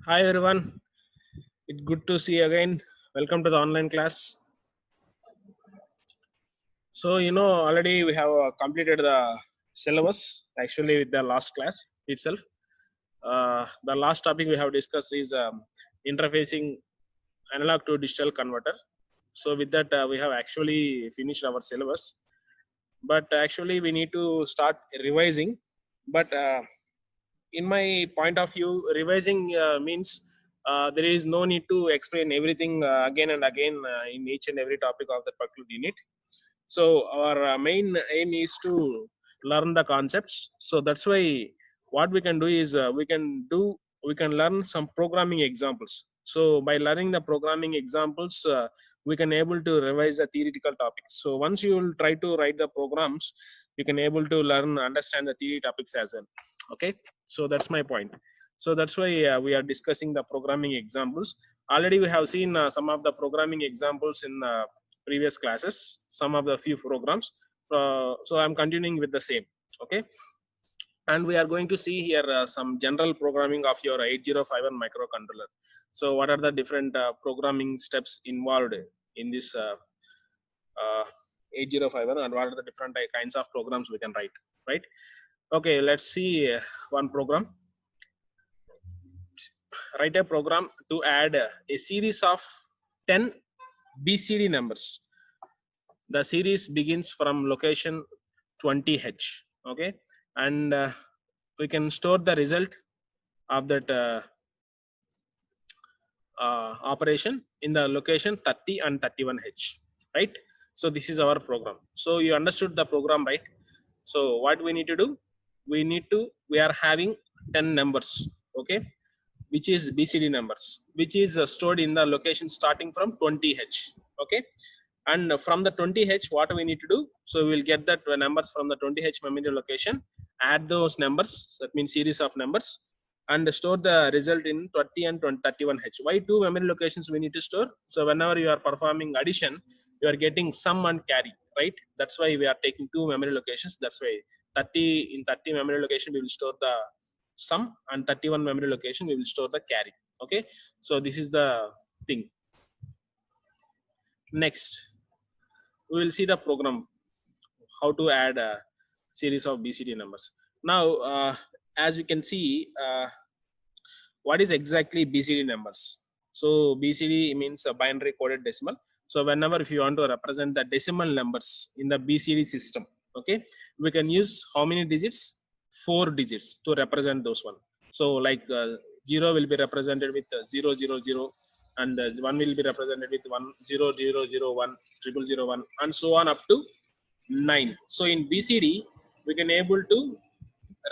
Hi everyone, it's good to see you again. Welcome to the online class. So already we have completed the syllabus actually with the last class itself. The last topic we have discussed is interfacing analog to digital converter. So with that we have actually finished our syllabus, but actually we need to start revising. But in my point of view, revising means there is no need to explain everything again and again in each and every topic of the particular unit. So our main aim is to learn the concepts. So that's why what we can do is we can learn some programming examples. So by learning the programming examples, we can able to revise the theoretical topics. So once you will try to write the programs, you can able to learn understand the theory topics as well. Okay, so that's my point. So that's why we are discussing the programming examples. Already we have seen some of the programming examples in previous classes, some of the few programs. So I'm continuing with the same. Okay, and we are going to see here some general programming of your 8051 microcontroller. So what are the different programming steps involved in this 8051, and what are the different kinds of programs we can write, right? Okay, let's see one program. Write a program to add a series of 10 BCD numbers. The series begins from location 20H. Okay, and we can store the result of that operation in the location 30 and 31H, right? So this is our program. So you understood the program, right? So what we need to do, we are having 10 numbers, okay, which is BCD numbers, which is stored in the location starting from 20H. Okay, and from the 20H, what we need to do, so we will get that numbers from the 20H memory location, add those numbers, that means series of numbers, and store the result in 20 and 31H. Why two memory locations we need to store? So whenever you are performing addition, you are getting sum and carry, right? That's why we are taking two memory locations. That's why 30 memory location we will store the sum, and 31 memory location we will store the carry. Okay, so this is the thing. Next, we will see the program how to add a series of BCD numbers. Now, as you can see, what is exactly BCD numbers? So BCD means a binary coded decimal. So whenever if you want to represent the decimal numbers in the BCD system, okay, we can use how many digits? 4 digits to represent those one. So like 0 will be represented with 000, and 1 will be represented with 10001, 0001, and so on up to 9. So in BCD, we can able to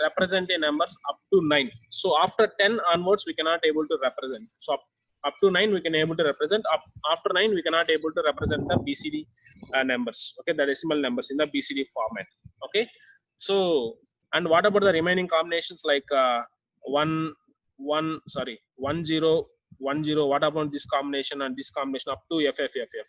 represent a numbers up to 9. So after 10 onwards, we cannot able to represent. So up to 9 we can able to represent. After 9 we cannot able to represent the BCD numbers. Okay, the decimal numbers in the BCD format. Okay, so and what about the remaining combinations like 1 1 sorry 1 0 1 0? What about this combination and this combination up to FFFF?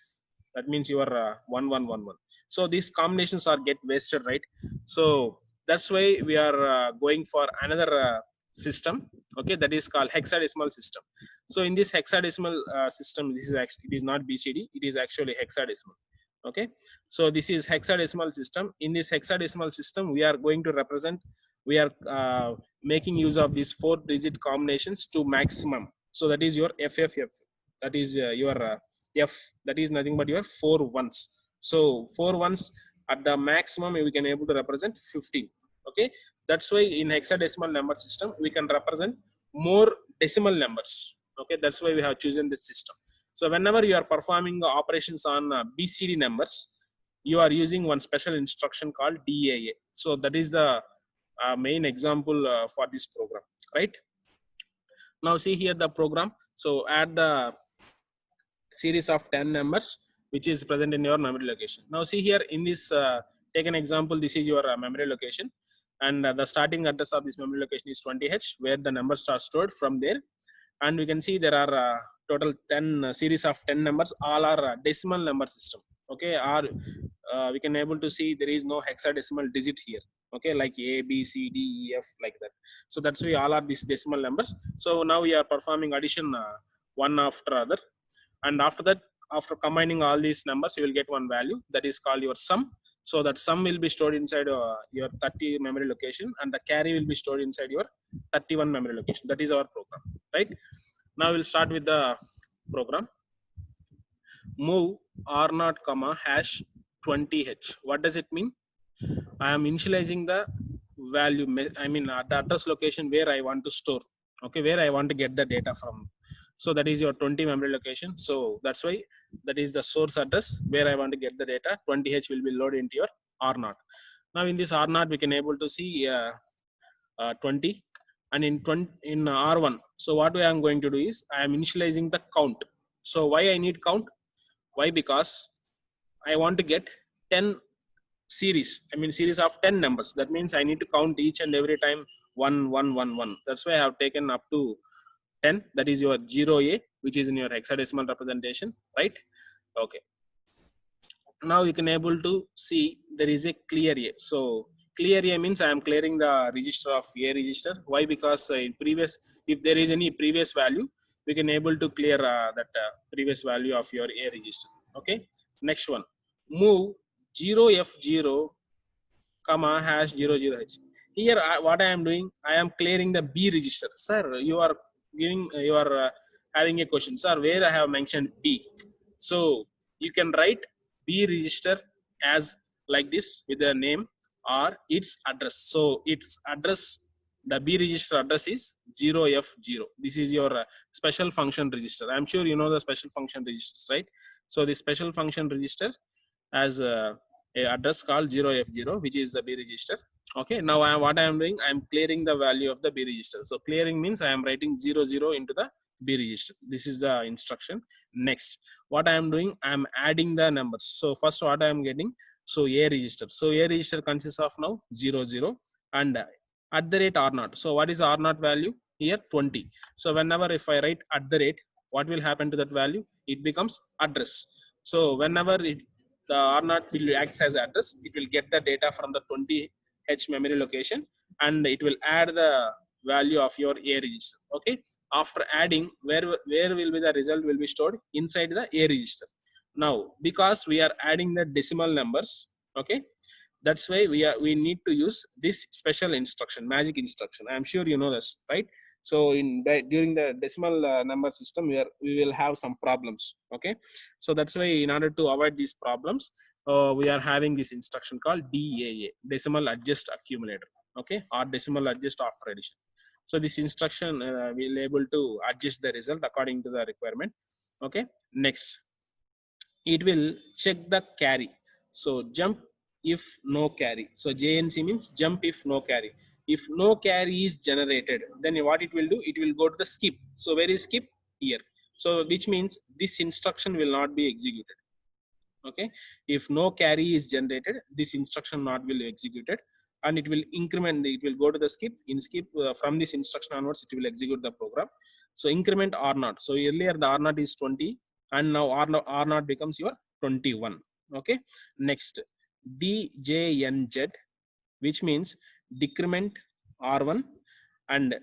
That means you are 1 1 1 1. So these combinations are get wasted, right? So that's why we are going for another system, okay, that is called hexadecimal system. So in this hexadecimal system, this is actually, it is not BCD, it is actually hexadecimal. Okay, so this is hexadecimal system. In this hexadecimal system, we are going to represent, we are making use of these 4 digit combinations to maximum. So that is your FFF, that is your F, that is nothing but your 4 ones. So 4 ones at the maximum we can able to represent 15. Okay, that's why in hexadecimal number system we can represent more decimal numbers. Okay, that's why we have chosen this system. So whenever you are performing operations on BCD numbers, you are using one special instruction called DAA. So that is the main example for this program, right? Now see here the program. So add the series of 10 numbers which is present in your memory location. Now see here in this, take an example, this is your memory location, and the starting address of this memory location is 20H, where the numbers are stored from there. And we can see there are total 10 series of 10 numbers, all are decimal number system. Okay, or we can able to see there is no hexadecimal digit here. Okay, like A, B, C, D, E, F, like that. So that's why all are these decimal numbers. So now we are performing addition one after other, and after that, after combining all these numbers, you will get one value that is called your sum. So that sum will be stored inside your 30 memory location, and the carry will be stored inside your 31 memory location. That is our program, right? Now we'll start with the program. Move R0 comma hash 20h. What does it mean? I am initializing the value, I mean the address location where I want to store, okay, where I want to get the data from. So that is your 20 memory location. So that's why that is the source address where I want to get the data. 20h will be loaded into your R0. Now in this R0 we can able to see 20, and in R1. So what I am going to do is I am initializing the count. So why I need count? Why? Because I want to get 10 series, I mean series of 10 numbers. That means I need to count each and every time 1 1 1 1. That's why I have taken up to 10. That is your 0A, which is in your hexadecimal representation, right? Okay, now you can able to see there is a clear A. So clear A means I am clearing the register of A register. Why? Because in previous, if there is any previous value, we can able to clear that previous value of your A register. Okay, next one, move 0F0 comma hash 00H. Here what I am doing, I am clearing the B register. Sir, you are giving, you are having a question, sir, where I have mentioned B. So you can write B register as like this with the name or its address. So its address, the B register address is 0F0. This is your special function register. I'm sure you know the special function registers, right? So the special function register as a address called 0F0, which is the B register. Okay, now what I am doing, I am clearing the value of the B register. So clearing means I am writing 00 into the B register. This is the instruction. Next, what I am doing, I am adding the numbers. So first what I am getting, so A register. So A register consists of now 00 and at the rate R0. So what is R0 value? Here 20. So whenever if I write at the rate, what will happen to that value? It becomes address. So whenever the R0 will acts as address, it will get the data from the 20H memory location and it will add the value of your A register. Okay, after adding, where will be the result will be stored? Inside the A register. Now because we are adding the decimal numbers, okay, that's why we need to use this special instruction, magic instruction. I am sure you know this, right? So during the decimal number system, we will have some problems. Okay, so that's why in order to avoid these problems, we are having this instruction called DAA, decimal adjust accumulator. Okay, or decimal adjust after addition. So this instruction will able to adjust the result according to the requirement. Okay, next, it will check the carry. So jump if no carry. So JNC means jump if no carry. If no carry is generated, then what it will do, it will go to the skip. So where is skip? Here. So which means this instruction will not be executed. Okay, if no carry is generated, this instruction not will be executed and it will increment, it will go to the skip. In skip, from this instruction onwards, it will execute the program. So increment R0. So earlier the R0 is 20 and now R0 becomes your 21. Okay, next, DJNZ, which means decrement R1 and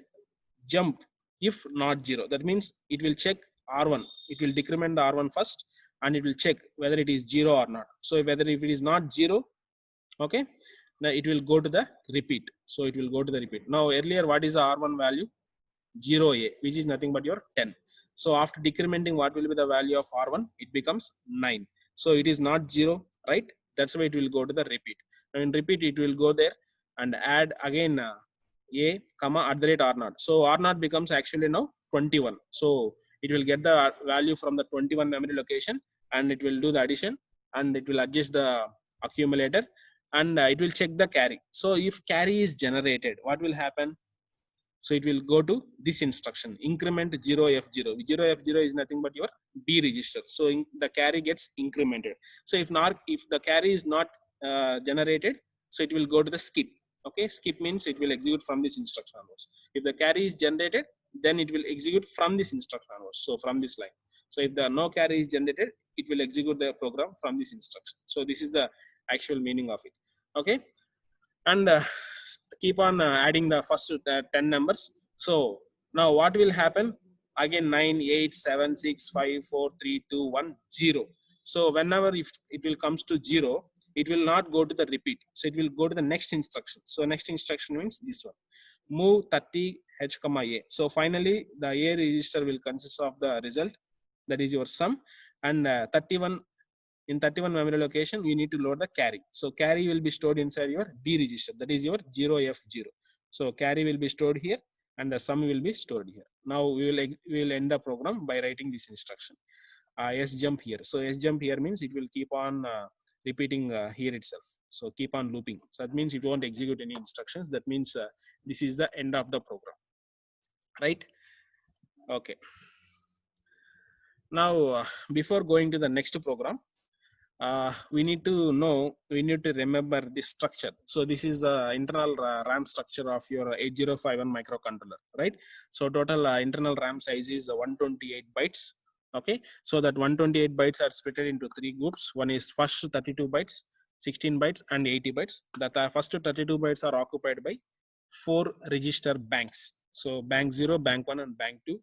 jump if not 0. That means it will check R1, it will decrement the R1 first and it will check whether it is 0 or not. So whether if it is not 0, okay, now it will go to the repeat. So it will go to the repeat. Now earlier what is the R1 value? 0A, which is nothing but your 10. So after decrementing, what will be the value of R1? It becomes 9. So it is not 0, right? That's why it will go to the repeat. Now in repeat, it will go there and add again A comma at the rate R0. So R0 becomes actually now 21. So it will get the value from the 21 memory location and it will do the addition and it will adjust the accumulator and it will check the carry. So if carry is generated, what will happen? So it will go to this instruction, increment 0F0. 0F0 is nothing but your B register. So the carry gets incremented. So if the carry is not generated, so it will go to the skip. Okay, skip means it will execute from this instruction onwards. If the carry is generated, then it will execute from this instruction onwards. So from this line. So if the no carry is generated, it will execute the program from this instruction. So this is the actual meaning of it. Okay. and keep on adding the first 10 numbers. So now what will happen? Again 9, 8, 7, 6, 5, 4, 3, 2, 1, 0. So whenever if it will comes to 0, it will not go to the repeat. So it will go to the next instruction. So next instruction means this one. Move 30 H comma A. So finally the A register will consist of the result, that is your sum, and 31 in 31 memory location you need to load the carry. So carry will be stored inside your B register, that is your 0F0. So carry will be stored here and the sum will be stored here. Now we will end the program by writing this instruction. S jump here. So S jump here means it will keep on repeating here itself. So keep on looping. So that means it won't execute any instructions. That means this is the end of the program, right? Okay. Now before going to the next program, we need to remember this structure. So this is the internal RAM structure of your 8051 microcontroller, right? So total internal RAM size is 128 bytes. Okay, so that 128 bytes are split into three groups. One is first 32 bytes, 16 bytes, and 80 bytes. That first 32 bytes are occupied by 4 register banks. So bank 0, bank 1, and bank 2,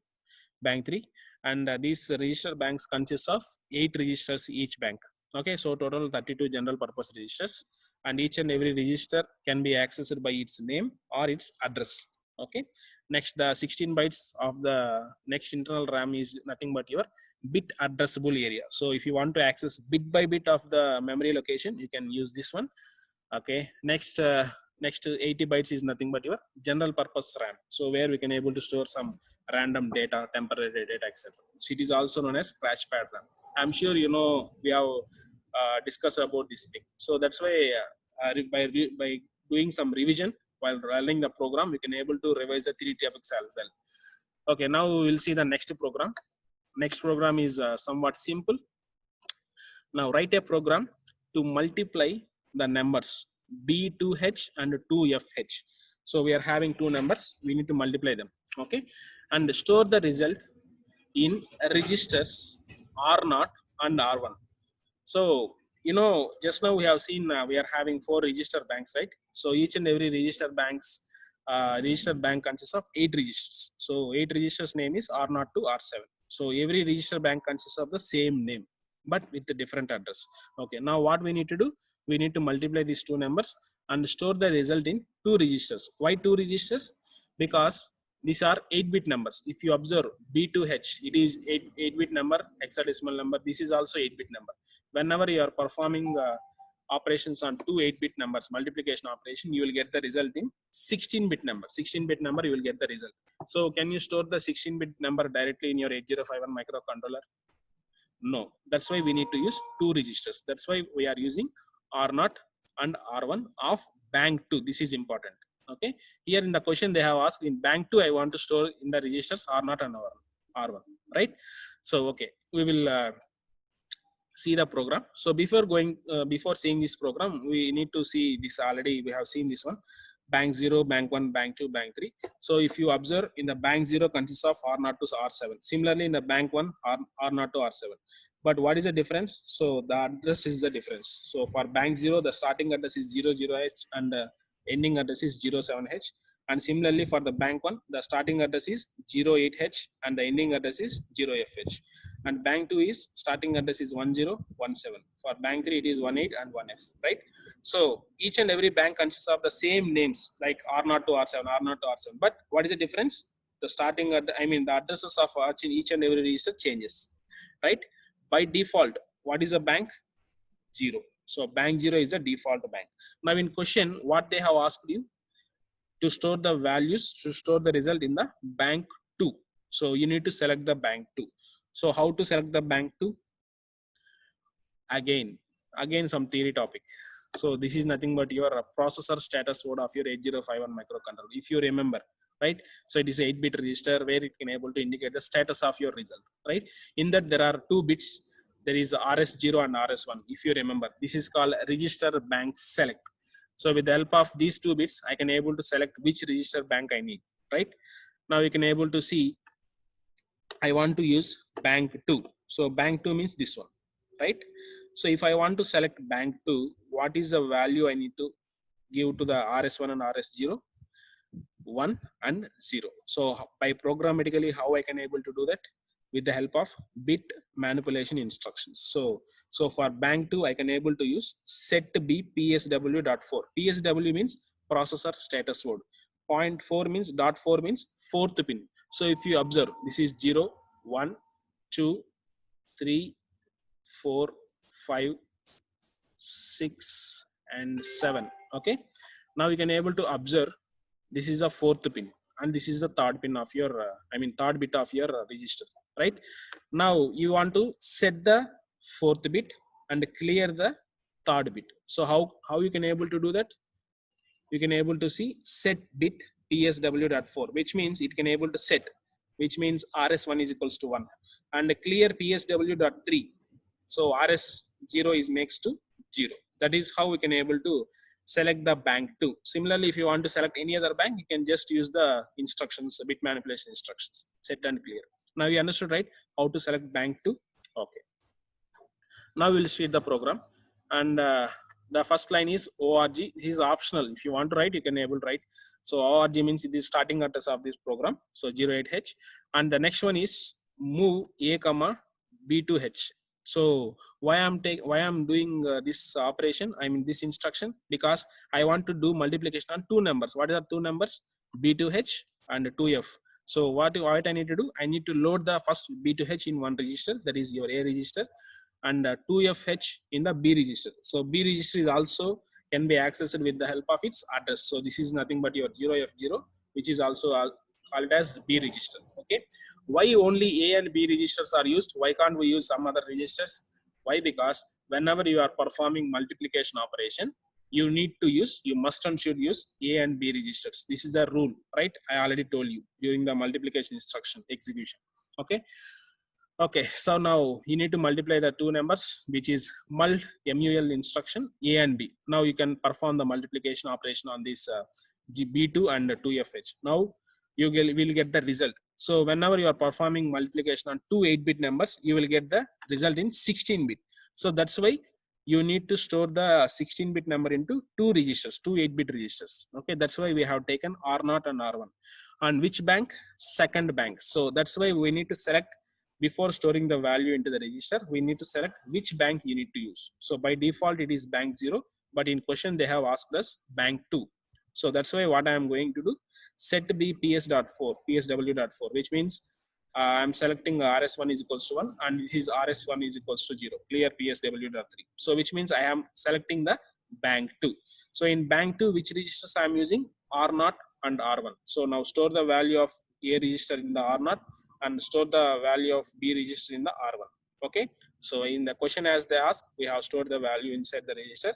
bank 3. And these register banks consist of 8 registers each bank. Okay, so total 32 general purpose registers, and each and every register can be accessed by its name or its address. Okay, next the 16 bytes of the next internal RAM is nothing but your bit addressable area. So if you want to access bit by bit of the memory location, you can use this one. Okay, next 80 bytes is nothing but your general purpose RAM. So where we can able to store some random data, temporary data, etc. So it is also known as scratchpad RAM. I'm sure you know we have discussed about this thing. So that's why by doing some revision while running the program, we can able to revise the 3 topics as well. Okay, now we will see the next program. Next program is somewhat simple. Now write a program to multiply the numbers B2H and 2FH. So we are having two numbers, we need to multiply them. Okay, and store the result in registers R0 and R1. So you know, just now we have seen we are having 4 register banks, right? So each and every register bank consists of 8 registers. So 8 registers name is R0 to R7. So every register bank consists of the same name but with a different address. Okay, now what we need to do, we need to multiply these two numbers and store the result in 2 registers. Why 2 registers? Because these are 8-bit numbers. If you observe B2H, it is 8-bit number, hexadecimal number. This is also 8-bit number. Whenever you are performing operations on 2 8-bit numbers, multiplication operation, you will get the result in 16-bit number. 16-bit number, you will get the result. So can you store the 16-bit number directly in your 8051 microcontroller? No, that's why we need to use 2 registers. That's why we are using R0 and R1 of bank 2. This is important. Okay, here in the question they have asked in bank 2 I want to store in the registers R0 and R1, right? So okay, we will see the program. So before seeing this program, we need to see this. Already we have seen this one, bank 0, bank 1, bank 2, bank 3. So if you observe, in the bank 0 consists of R0 to R7. Similarly in the bank 1, R0 to R7. But what is the difference? So the address is the difference. So for bank 0, the starting address is 00H and ending address is 07H. And similarly for the bank 1, the starting address is 08H and the ending address is 0FH. And bank 2 is starting address is 1017. For bank 3 it is 18 and 1F, right? So each and every bank consists of the same names like R0 to R7, R0 to R7. But what is the difference? The starting, the addresses of each and every register changes, right? By default, what is a bank? 0. So bank 0 is the default bank. Now in question, what they have asked you? To store the values, to store the result in the bank 2. So you need to select the bank 2. So how to select the bank 2? Again some theory topic. So this is nothing but your processor status code of your 8051 microcontroller, if you remember, right? So it is a 8-bit register where it can able to indicate the status of your result, right? In that there are 2 bits. There is RS0 and RS1. If you remember, this is called register bank select. So with the help of these 2 bits, I can able to select which register bank I need, right? Now you can able to see, I want to use bank 2. So bank 2 means this one, right? So if I want to select bank 2, what is the value I need to give to the RS1 and RS0, 1 and 0. So by programmatically, how I can able to do that? With the help of bit manipulation instructions. So for bank 2, I can able to use set B PSW.4. PSW means processor status word. 0.4 means dot 4 means fourth pin. So if you observe, this is 0, 1, 2, 3, 4, 5, 6 and 7. Okay, now you can able to observe this is a fourth pin and this is the third pin of your third bit of your register, right? Now you want to set the fourth bit and clear the third bit. So how you can able to do that? You can able to see set bit PSW.4, which means it can able to set, which means RS1 is equals to 1, and clear PSW.3. So RS0 is makes to 0. That is how we can able to select the bank 2. Similarly, if you want to select any other bank, you can just use the instructions, bit manipulation instructions, set and clear. Now you understood, right? How to select bank 2. Okay. Now we'll see the program, and the first line is org. This is optional. If you want to write, you can able to write. So org means the starting address of this program. So 08H, and the next one is move a comma b2h. So why I'm doing this operation? I mean this instruction, because I want to do multiplication on two numbers. What are two numbers? B2h and 2f. So what I need to do? I need to load the first B2h in one register, that is your A register, and 2FH in the B register. So B register is also can be accessed with the help of its address. So this is nothing but your 0F0, which is also called as B register. Okay. Why only A and B registers are used? Why can't we use some other registers? Why? Because whenever you are performing multiplication operation, you must and should use A and B registers. This is the rule, right? I already told you during the multiplication instruction execution. Okay. Okay, so now you need to multiply the two numbers, which is mul instruction A and B. Now you can perform the multiplication operation on this B2 and 2FH. Now you will get the result. So whenever you are performing multiplication on two 8-bit numbers, you will get the result in 16-bit. So that's why you need to store the 16-bit number into two registers, two 8-bit registers. Okay, that's why we have taken R0 and R1. On which bank? Second bank. So that's why we need to select, before storing the value into the register, we need to select which bank you need to use. So by default, it is bank 0, but in question, they have asked us bank 2. So that's why what I am going to do, set B PS.4, PSW.4, which means I'm selecting RS1 is equals to 1 and this is RS1 is equals to 0, clear PSW.3. So which means I am selecting the bank 2. So in bank 2, which registers I am using? R0 and R1. So now store the value of A register in the R0 and store the value of B register in the R1. Okay, so in the question as they ask, we have stored the value inside the register,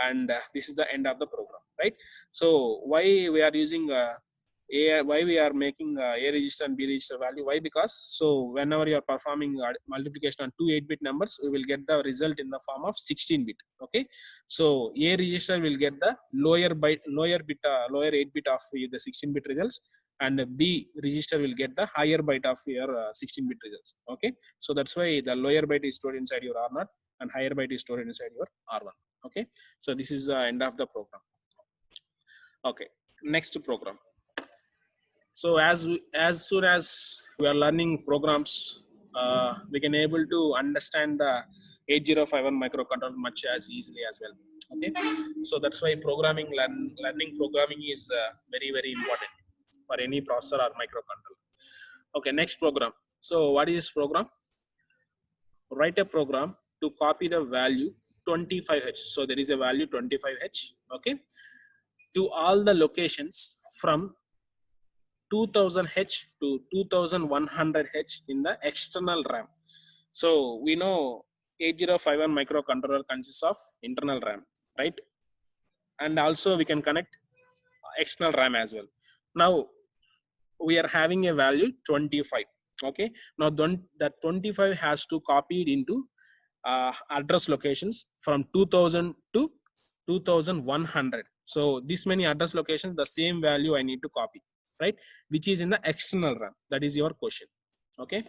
and this is the end of the program, right? So why we are using why we are making A register and B register value? Why? Because so whenever you are performing multiplication on two 8-bit numbers, we will get the result in the form of 16-bit. Okay, so A register will get the lower 8-bit of the 16-bit results, and B register will get the higher byte of your 16-bit results. Okay, so that's why the lower byte is stored inside your R0 and higher byte is stored inside your R1. Okay, so this is the end of the program. Okay, next program. So as soon as we are learning programs, we can able to understand the 8051 microcontroller much as easily as well. Okay, so that's why learning programming is very important for any processor or microcontroller. Okay, next program. So what is this program? Write a program to copy the value 25H. So there is a value 25H, okay, to all the locations from 2000H to 2100H in the external RAM. So we know 8051 microcontroller consists of internal RAM, right? And also we can connect external RAM as well. Now we are having a value 25. Okay, now that 25 has to copy it into address locations from 2000 to 2100. So this many address locations, the same value I need to copy, right, which is in the external RAM. That is your question. Okay,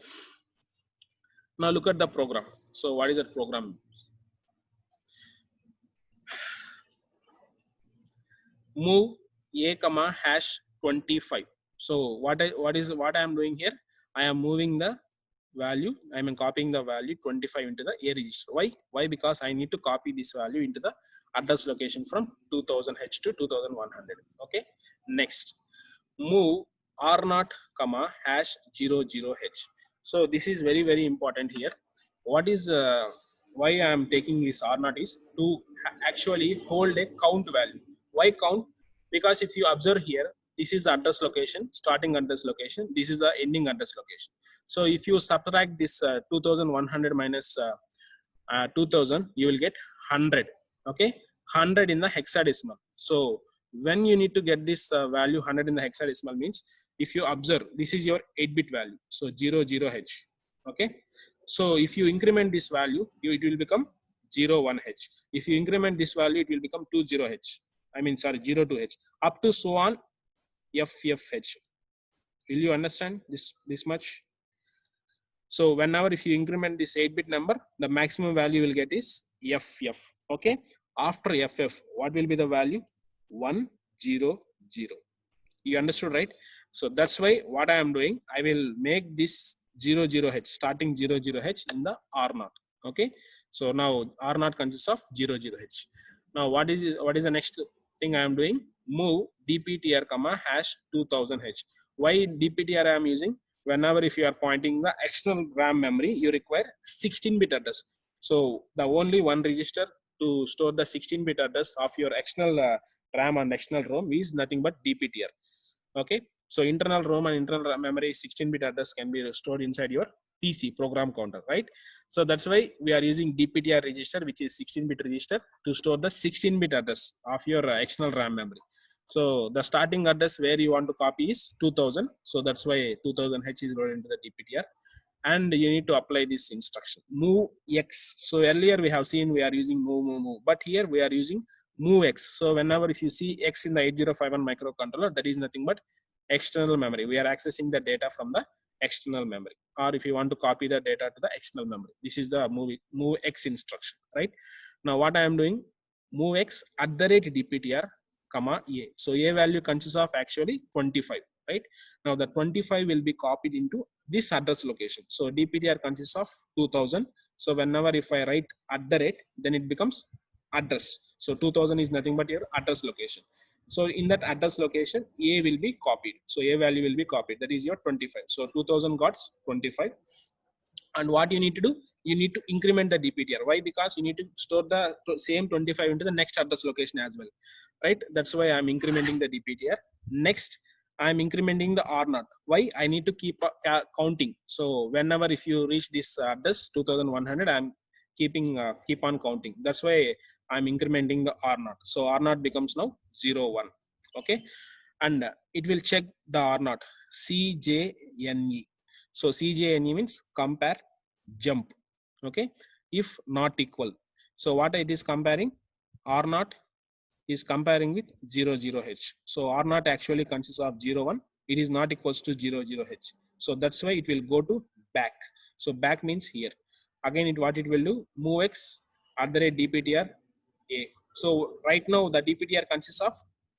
now look at the program. So what is that program? move a comma hash 25. So what I am doing here, I am moving the value, I am copying the value 25 into the A register. Why? Because I need to copy this value into the address location from 2000H to 2100. Okay, next, move R0 comma hash 00H. So this is very, very important here. What is why I am taking this R0 is to actually hold a count value. Why count? Because if you observe here, this is the address location, starting address location, this is the ending address location. So if you subtract this 2100 minus 2000, you will get 100. Okay, 100 in the hexadecimal. So when you need to get this value 100 in the hexadecimal means, if you observe, this is your 8-bit value, so 00H. Okay, so if you increment this value, it will become 01H. If you increment this value, it will become 20H. I mean, sorry, 02H, up to so on FFH. Will you understand this much? So whenever if you increment this 8-bit number, the maximum value you will get is FF. Okay, after FF, what will be the value? 100. You understood, right? So that's why what I am doing, I will make this 00H, starting 00H in the R0. Okay, so now R0 consists of 00H. Now what is the next thing I am doing? Move DPTR comma hash 2000H. Why DPTR I am using? Whenever if you are pointing the external RAM memory, you require 16-bit address. So the only one register to store the 16-bit address of your external RAM and external ROM is nothing but DPTR. Okay, so internal ROM and internal memory 16-bit address can be stored inside your PC, program counter, right? So that's why we are using DPTR register, which is 16-bit register, to store the 16-bit address of your external RAM memory. So the starting address where you want to copy is 2000. So that's why 2000H is loaded into the DPTR. And you need to apply this instruction, move X. So earlier we have seen we are using move, but here we are using move X. So whenever if you see X in the 8051 microcontroller, that is nothing but external memory. We are accessing the data from the external memory, or if you want to copy the data to the external memory, this is the move X instruction, right? Now what I am doing, move X at the rate DPTR comma A. So A value consists of actually 25, right? Now the 25 will be copied into this address location. So DPTR consists of 2000. So whenever if I write at the rate, then it becomes address. So 2000 is nothing but your address location. So in that address location, A will be copied. So A value will be copied. That is your 25. So 2000 got 25. And what you need to do, you need to increment the DPTR. Why? Because you need to store the same 25 into the next address location as well, right? That's why I'm incrementing the DPTR. Next, I'm incrementing the R0. Why? I need to keep counting. So whenever if you reach this address 2100, I'm keep on counting. That's why I'm incrementing the R0. So R0 becomes now 01. Okay, and it will check the R0 CJNE. So CJNE means compare jump. Okay, if not equal. So what it is comparing? R0 is comparing with 00H. So R0 actually consists of 01. It is not equals to 00H. So that's why it will go to back. So back means here. Again, what it will do? Move X at the rate DPTR A. So right now the DPTR consists of,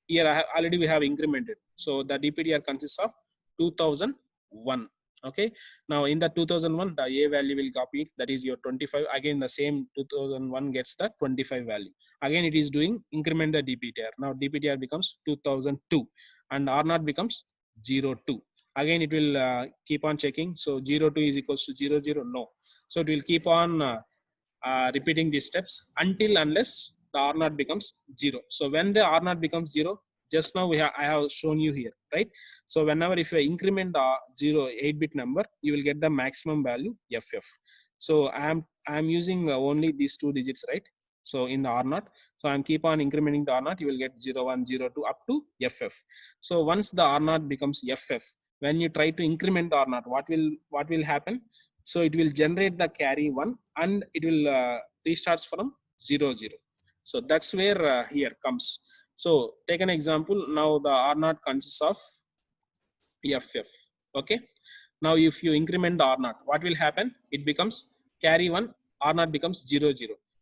here already we have incremented. So the DPTR consists of 2001. Okay, now in the 2001, the A value will copy it, that is your 25. Again, the same 2001 gets the 25 value. Again, it is doing increment the DPTR. Now DPTR becomes 2002 and R0 becomes 02. Again, it will keep on checking. So 02 is equals to 00. No. So it will keep on repeating these steps until unless the R0 becomes 0. So when the R0 becomes 0, just now I have shown you here, right? So whenever if you increment the 8-bit number, you will get the maximum value FF. So I am using only these 2 digits, right? So in the R0, so I'm keep on incrementing the R0, you will get 01, 02 up to FF. So once the R0 becomes FF, when you try to increment the R0, what will happen? So it will generate the carry 1 and it will restarts from 00. So that's where here comes. So take an example. Now the R0 consists of FF. Okay. Now if you increment the R0, what will happen? It becomes carry 1, R0 becomes 00.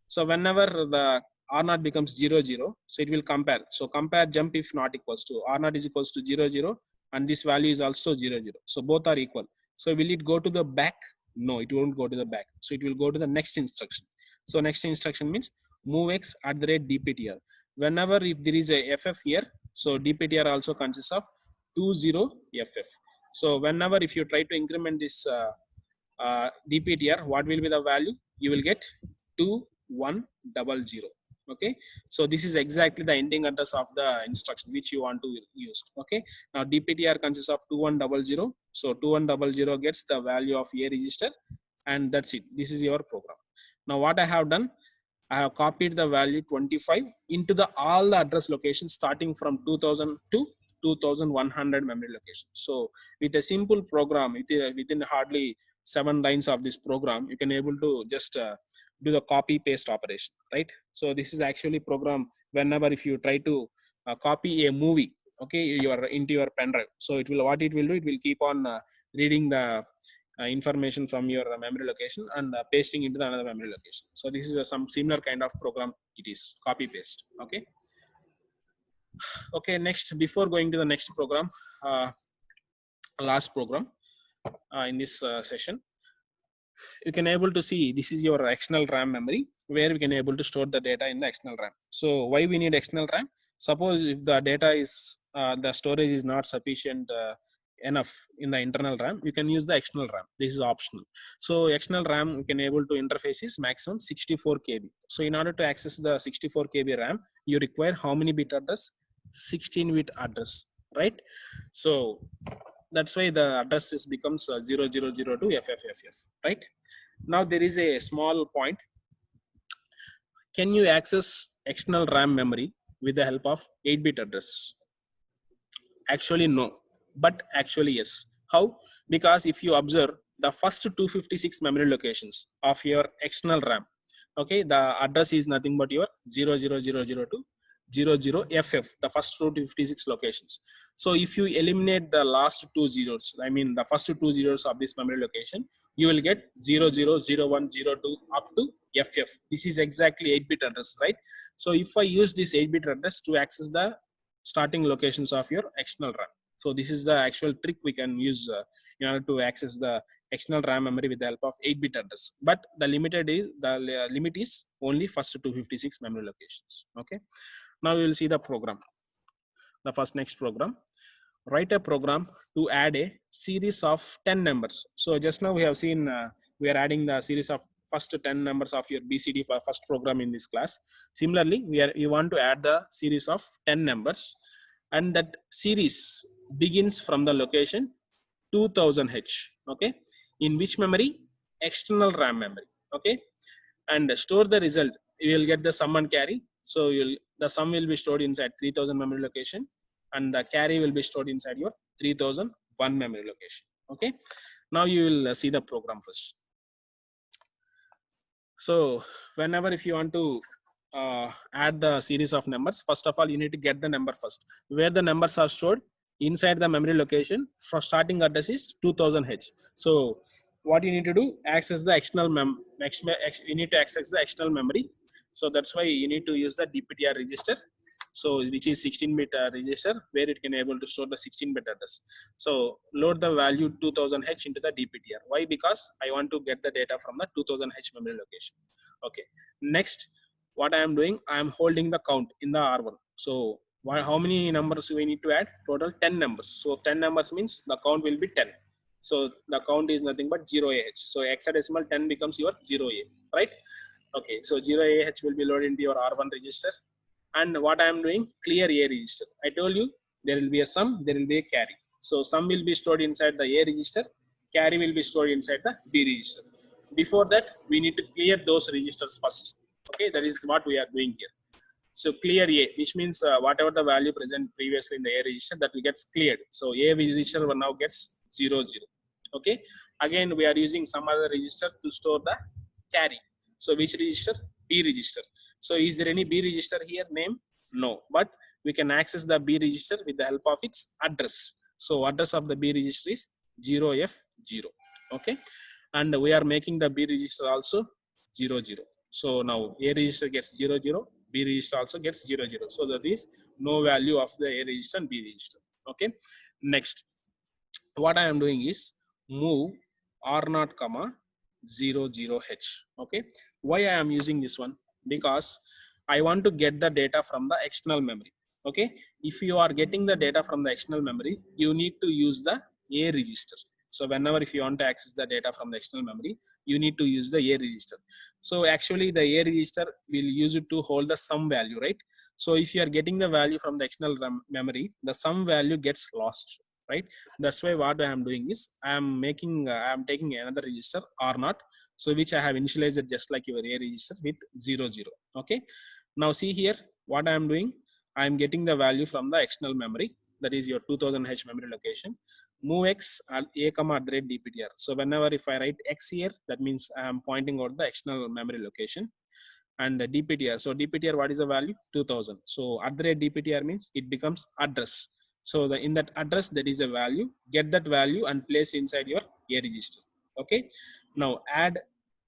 So whenever the R0 becomes 0, 0. So it will compare. So compare jump if not equals to R0 is equals to 0, 0. And this value is also 0, 0. So both are equal. So will it go to the back? No, it won't go to the back. So it will go to the next instruction. So next instruction means move x at the rate dptr. Whenever if there is a ff here, so dptr also consists of 20ff. So whenever if you try to increment this dptr, what will be the value? You will get 2100. Okay, so this is exactly the ending address of the instruction which you want to use. Okay, now dptr consists of 2100. So 2100 gets the value of a register, and that's it. This is your program. Now what I have done, I have copied the value 25 into the all the address locations starting from 2000 to 2100 memory location. So with a simple program, within hardly 7 lines of this program, you can able to just do the copy paste operation, right? So this is actually program whenever if you try to copy a movie, okay, into your pen drive. So it will, what it will do, it will keep on reading the information from your memory location and pasting into the another memory location. So this is some similar kind of program. It is copy paste. Okay. Okay, next, before going to the next program, last program in this session, you can able to see this is your external RAM memory where we can able to store the data in the external RAM. So why we need external RAM? Suppose if the data is the storage is not sufficient enough in the internal RAM, you can use the external RAM. This is optional. So external RAM you can able to interface is maximum 64 KB. So in order to access the 64 KB RAM, you require how many bit address? 16-bit address, right? So that's why the address is becomes 0002 FFFF, right? Now there is a small point. Can you access external RAM memory with the help of 8-bit address? Actually no, but actually yes. How? Because if you observe the first 256 memory locations of your external RAM, okay, the address is nothing but your 00002 00FF, the first 256 locations. So if you eliminate the last two zeros, I mean the first two zeros of this memory location, you will get 000102 up to FF. This is exactly 8-bit address, right? So if I use this 8-bit address to access the starting locations of your external RAM. So this is the actual trick we can use in order to access the external RAM memory with the help of 8-bit address. But the limit is only first 256 memory locations. Okay. Now we will see the program. The first next program. Write a program to add a series of 10 numbers. So just now we have seen we are adding the series of first 10 numbers of your BCD for first program in this class. Similarly, we want to add the series of 10 numbers, and that series begins from the location 2000H. Okay, in which memory? External RAM memory. Okay, and store the result. You will get the sum and carry. So the sum will be stored inside 3000 memory location, and the carry will be stored inside your 3001 memory location. Okay, now you will see the program first. So whenever if you want to add the series of numbers, first of all you need to get the number first. Where the numbers are stored? Inside the memory location. For starting address is 2000H. So what you need to do? Access the external you need to access the external memory. So that's why you need to use the DPTR register. So which is 16-bit register where it can able to store the 16-bit address. So load the value 2000H into the DPTR. Why? Because I want to get the data from the 2000H memory location. Okay. Next, what I am doing, I am holding the count in the R1. So how many numbers we need to add? Total 10 numbers. So 10 numbers means the count will be 10. So the count is nothing but 0AH. So hexadecimal 10 becomes your 0A, right? Okay, so 0AH will be loaded into your R1 register. And what I am doing, clear A register. I told you there will be a sum, there will be a carry. So sum will be stored inside the A register, carry will be stored inside the B register. Before that, we need to clear those registers first. Okay, that is what we are doing here. So clear A, which means whatever the value present previously in the A register, that will get cleared. So A register now gets 0, 0. Okay, again we are using some other register to store the carry. So which register? B register. So is there any B register here name? No, but we can access the B register with the help of its address. So address of the B register is 0F0. Okay, and we are making the B register also 0, 0. So now A register gets 0, 0, B register also gets 0 0. So that is no value of the A register and B register. Okay. Next, what I am doing is move R0 comma 0 0 H. Okay. Why I am using this one? Because I want to get the data from the external memory. Okay. If you are getting the data from the external memory, you need to use the A register. So whenever if you want to access the data from the external memory, you need to use the A register. So actually the A register will use it to hold the sum value, right? So if you are getting the value from the external memory, the sum value gets lost, right? That's why what I am doing is I am taking another register R0, so which I have initialized just like your A register with 0 0. Okay. Now see here what I am doing. I am getting the value from the external memory, that is your 2000 H memory location. Move X A comma @DPTR. So whenever if I write X here, that means I am pointing out the external memory location. And DPTR. So DPTR, what is the value? 2000. So @DPTR means it becomes address. So in that address there is a value. Get that value and place inside your A register. Okay. Now add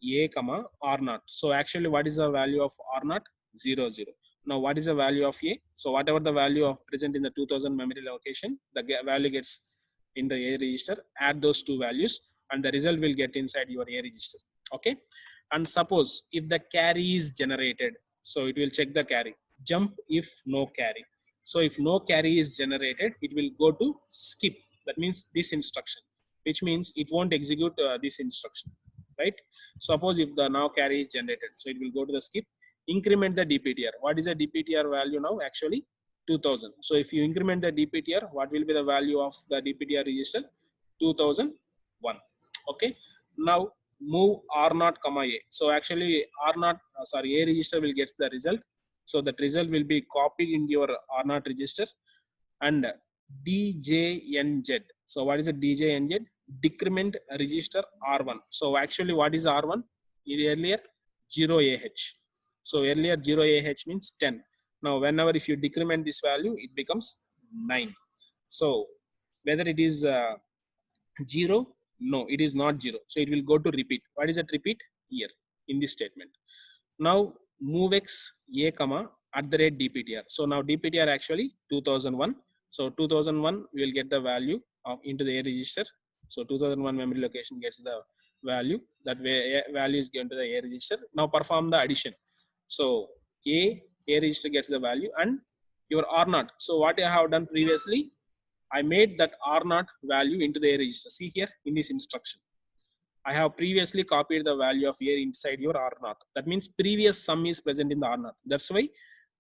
A comma R0. So actually what is the value of R0? 0 0. Now what is the value of A? So whatever the value of present in the 2000 memory location, the value gets in the A register. Add those two values and the result will get inside your A register. Okay. And suppose if the carry is generated, so it will check the carry. Jump if no carry. So if no carry is generated, it will go to skip. That means this instruction, which means it won't execute this instruction, right? Suppose if the now carry is generated, so it will go to the skip. Increment the DPTR. What is the DPTR value now? Actually 2000. So if you increment the DPTR, what will be the value of the DPTR register? 2001. Okay. Now move R0 comma A. So actually R0, A register will get the result. So that result will be copied in your R0 register. And DJNZ. So what is a DJNZ? Decrement register R1. So actually what is R1? Earlier 0AH. So earlier 0AH means 10. Now whenever if you decrement this value, it becomes 9. So whether it is 0, no, it is not 0. So it will go to repeat. What is that repeat? Here in this statement. Now move X A comma @DPTR. So now DPTR actually 2001. So 2001 we will get the value of into the A register. So 2001 memory location gets the value. That way value is given to the A register. Now perform the addition. So A register gets the value and your R0. So what I have done previously, I made that R0 value into the A register. See here in this instruction, I have previously copied the value of A inside your R0. That means previous sum is present in the R0. That's why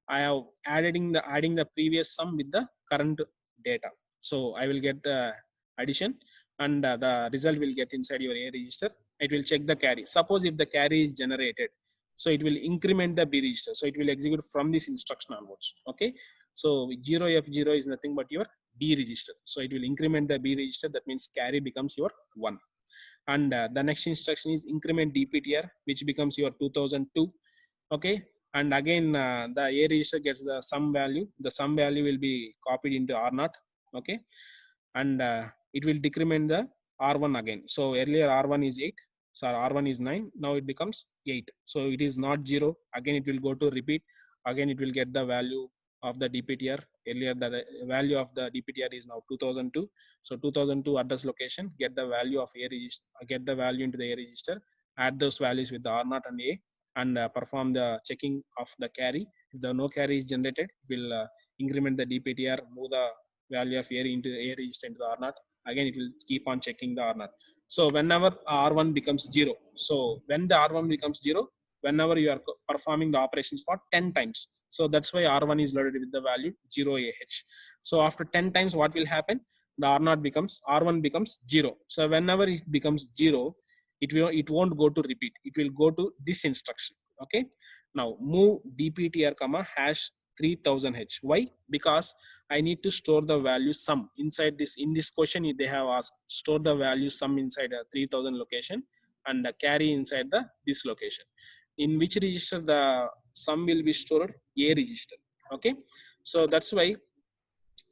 I have adding the previous sum with the current data. So I will get the addition and the result will get inside your A register. It will check the carry. Suppose if the carry is generated, so it will increment the B register. So it will execute from this instruction onwards. Okay. So 0F0 is nothing but your B register. So it will increment the B register. That means carry becomes your 1. And the next instruction is increment DPTR, which becomes your 2002. Okay. And again, the A register gets the sum value. The sum value will be copied into R0. Okay. And it will decrement the R1 again. So earlier R1 is 8. So R1 is 9. Now it becomes 8. So it is not 0. Again, it will go to repeat. Again, it will get the value of the DPTR. Earlier, the value of the DPTR is now 2002. So 2002 address location, get the value of A register, get the value into the A register, add those values with the R0 and A, and perform the checking of the carry. If the no carry is generated, will increment the DPTR, move the value of A into the A register into the R0. Again, it will keep on checking the R0. So whenever R1 becomes 0, so when the R1 becomes 0, whenever you are performing the operations for 10 times. So that's why R1 is loaded with the value 0AH. So after 10 times, what will happen? The R0 becomes, R1 becomes 0. So whenever it becomes 0, it won't go to repeat. It will go to this instruction. Okay. Now move DPTR comma hash 3000H. Why? Because I need to store the value sum inside this. In this question, they have asked store the value sum inside a 3000 location and carry inside this location. In which register the sum will be stored? A register. Okay. So that's why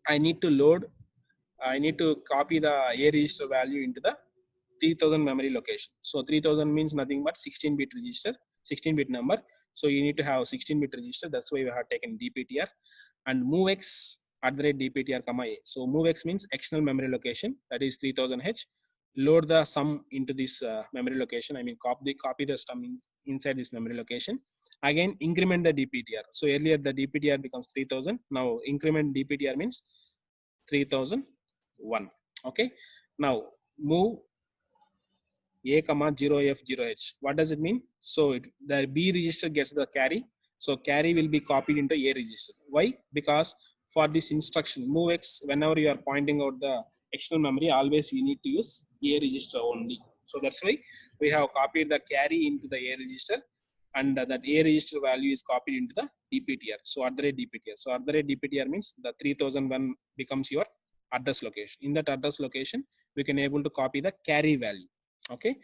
I need to copy the A register value into the 3000 memory location. So 3000 means nothing but 16-bit register, 16-bit number. So you need to have 16-bit register. That's why we have taken DPTR. And MOVX @DPTR, comma A. So MOVX means external memory location, that is 3000H. Load the sum into this memory location. I mean, copy the sum inside this memory location. Again, increment the DPTR. So earlier the DPTR becomes 3000. Now increment DPTR means 3001. Okay. Now move A, 0F0H. What does it mean? So the B register gets the carry. So carry will be copied into A register. Why? Because for this instruction MOVX, whenever you are pointing out the external memory, always you need to use A register only. So that's why we have copied the carry into the A register, and that A register value is copied into the DPTR. So @DPTR. So @DPTR means the 3001 becomes your address location. In that address location, we can able to copy the carry value. Okay,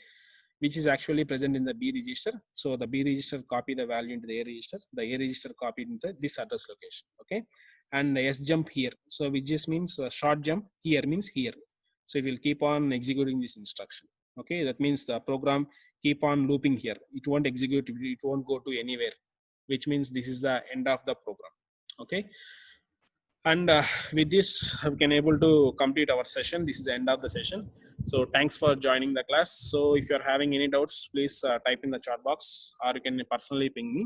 which is actually present in the B register. So the B register copy the value into the A register. The A register copied into this address location. Okay, and the S jump here. So which just means short jump here means here. So it will keep on executing this instruction. Okay, that means the program keep on looping here. It won't execute. It won't go to anywhere, which means this is the end of the program. Okay. And with this, we can able to complete our session. This is the end of the session. So thanks for joining the class. So if you're having any doubts, please type in the chat box, or you can personally ping me.